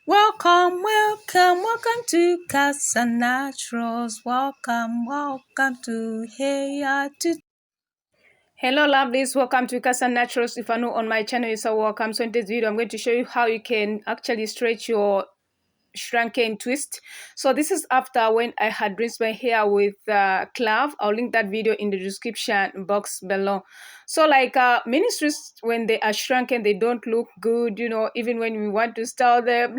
Welcome to Cassia Naturals. Welcome to Hair to. Hello, lovelies. Welcome to Cassia Naturals. If you're new on my channel, you're so welcome. So in this video, I'm going to show you how you can actually stretch your shrunken twist. So this is after when I had rinsed my hair with clove. I'll link that video in the description box below. So like many twists, when they are shrunken, they don't look good, even when we want to style them.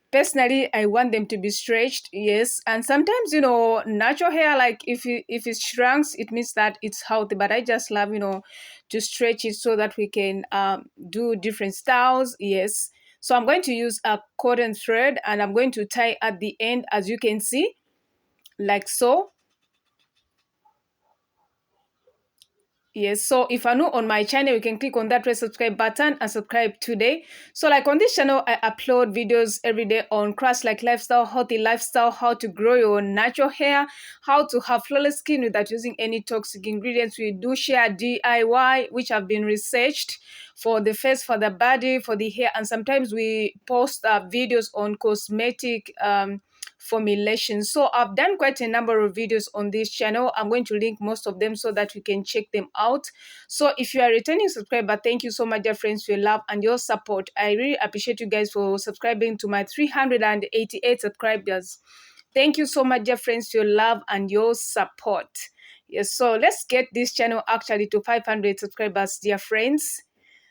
Personally, I want them to be stretched, yes. And sometimes, natural hair, like if it shrinks, it means that it's healthy. But I just love, to stretch it so that we can do different styles, yes. So I'm going to use a cotton thread and I'm going to tie at the end, as you can see, like so. Yes, so if you're new on my channel, you can click on that red subscribe button and subscribe today. So like on this channel, I upload videos every day on crafts like lifestyle, healthy lifestyle, how to grow your natural hair, how to have flawless skin without using any toxic ingredients. We do share DIY, which have been researched for the face, for the body, for the hair, and sometimes we post videos on cosmetic formulation. So I've done quite a number of videos on this channel. I'm going to link most of them so that you can check them out. So if you are a returning subscriber, thank you so much, dear friends, for your love and your support. I really appreciate you guys for subscribing to my 388 subscribers. Thank you so much, dear friends, for your love and your support. Yes, so let's get this channel actually to 500 subscribers, dear friends.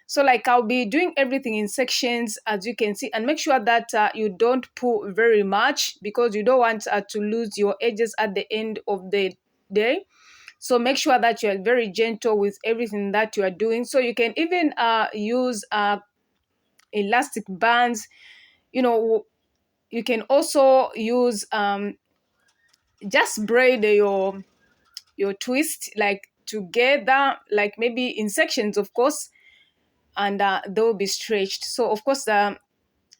So like I'll be doing everything in sections, as you can see, and make sure that you don't pull very much because you don't want to lose your edges at the end of the day. So make sure that you're very gentle with everything that you are doing. So you can even use elastic bands. You can also use just braid your twist like together, like maybe in sections, of course, and they'll be stretched. So of course,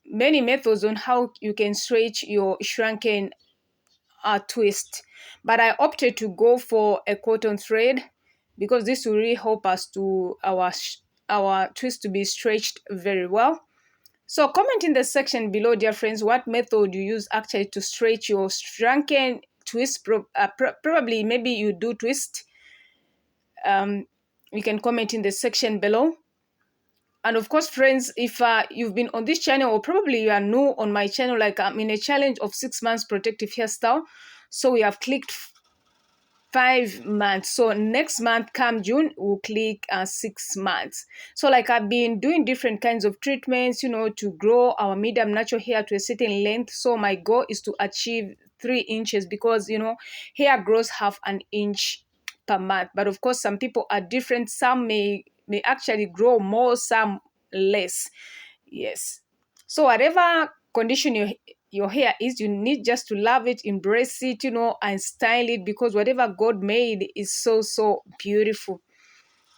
many methods on how you can stretch your shrunken twist, but I opted to go for a cotton thread because this will really help us to our twist to be stretched very well. So comment in the section below, dear friends, what method you use actually to stretch your shrunken twist. Probably maybe you do twist. You can comment in the section below. And of course, friends, if you've been on this channel or probably you are new on my channel, like I'm in a challenge of 6 months protective hairstyle. So we have clicked 5 months. So next month, come June, we'll click 6 months. So like I've been doing different kinds of treatments, to grow our medium natural hair to a certain length. So my goal is to achieve 3 inches because, hair grows half an inch per month. But of course, some people are different. Some may actually grow more, some less. Yes. So whatever condition your hair is, you need just to love it, embrace it, and style it, because whatever God made is so beautiful.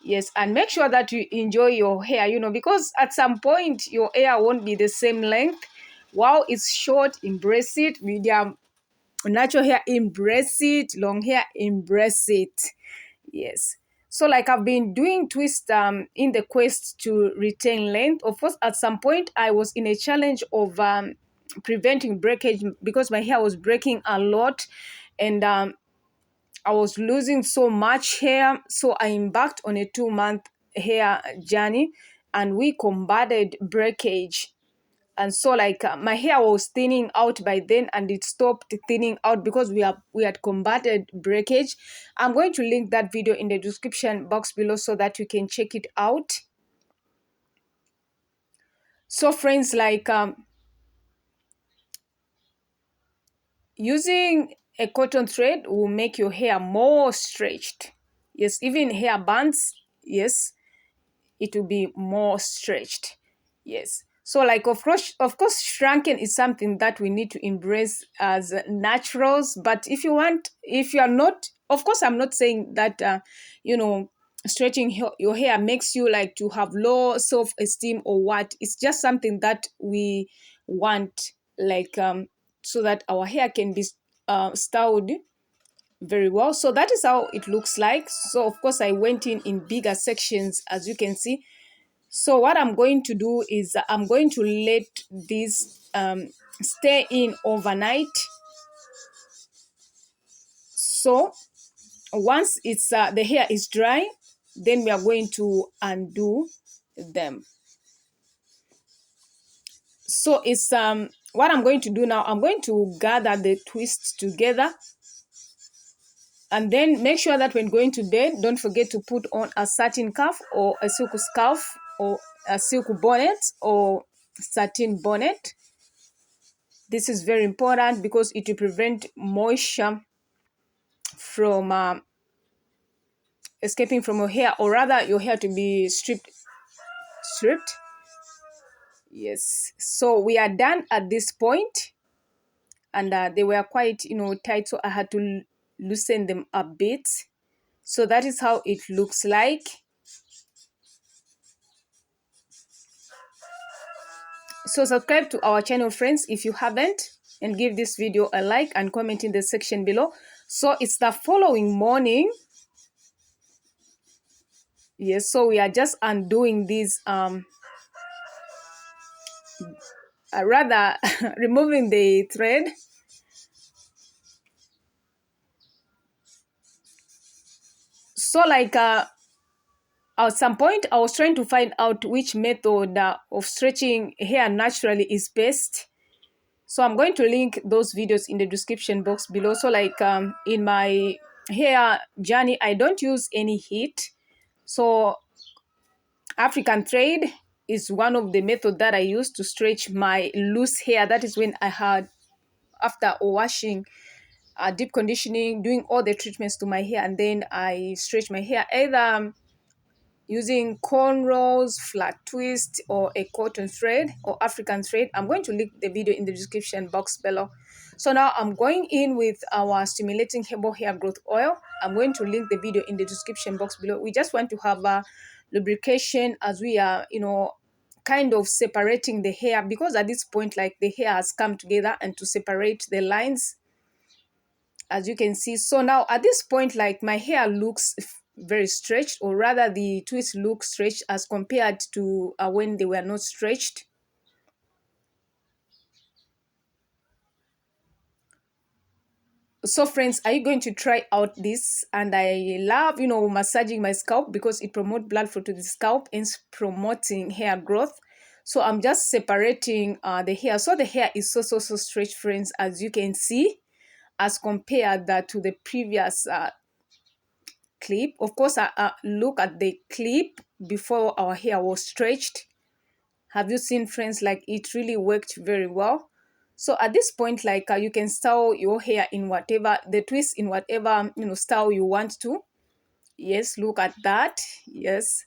Yes, and make sure that you enjoy your hair, because at some point your hair won't be the same length. While it's short, embrace it. Medium natural hair, embrace it. Long hair, embrace it. Yes. So like I've been doing twist in the quest to retain length. Of course, at some point I was in a challenge of preventing breakage because my hair was breaking a lot, and I was losing so much hair. So I embarked on a 2-month hair journey, and we combated breakage. And so like my hair was thinning out by then, and it stopped thinning out because we had combated breakage. I'm going to link that video in the description box below so that you can check it out. So friends, like using a cotton thread will make your hair more stretched. Yes, even hair bands, yes, it will be more stretched. Yes. So like of course shrunken is something that we need to embrace as naturals. But if you are not, of course I'm not saying that stretching your hair makes you like to have low self-esteem or what. It's just something that we want, like so that our hair can be styled very well. So that is how it looks like. So of course I went in bigger sections, as you can see. So what I'm going to do is I'm going to let this stay in overnight. So once it's the hair is dry, then we are going to undo them. So it's what I'm going to do now, I'm going to gather the twists together, and then make sure that when going to bed, don't forget to put on a satin cuff or a silk scarf or a silk bonnet or satin bonnet. This is very important because it will prevent moisture from escaping from your hair, or rather your hair to be stripped. Yes, so we are done at this point, and they were quite tight, so I had to loosen them a bit. So that is how it looks like. So subscribe to our channel, friends, if you haven't, and give this video a like and comment in the section below. So it's the following morning. Yes, so we are just undoing these rather removing the thread. So like at some point I was trying to find out which method of stretching hair naturally is best. So I'm going to link those videos in the description box below. So like in my hair journey, I don't use any heat. So African thread is one of the methods that I use to stretch my loose hair. That is when I had, after washing, deep conditioning, doing all the treatments to my hair, and then I stretch my hair either using cornrows, flat twist, or a cotton thread or African thread. I'm going to link the video in the description box below. So now I'm going in with our stimulating herbal hair growth oil. I'm going to link the video in the description box below. We just want to have a lubrication as we are, kind of separating the hair, because at this point, like, the hair has come together, and to separate the lines, as you can see. So now at this point, like, my hair looks very stretched, or rather the twists look stretched as compared to when they were not stretched. So friends, are you going to try out this? And I love massaging my scalp because it promotes blood flow to the scalp and promoting hair growth. So I'm just separating the hair, so the hair is so stretched, friends, as you can see, as compared to the previous clip. Of course, look at the clip before our hair was stretched. Have you seen, friends? Like, it really worked very well. So at this point, like, you can style your hair in whatever, the twist in whatever style you want to. Yes, look at that. Yes.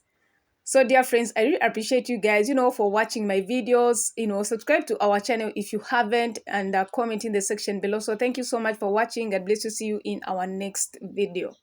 So dear friends, I really appreciate you guys for watching my videos. Subscribe to our channel if you haven't, and comment in the section below. So thank you so much for watching. God bless you. See you in our next video.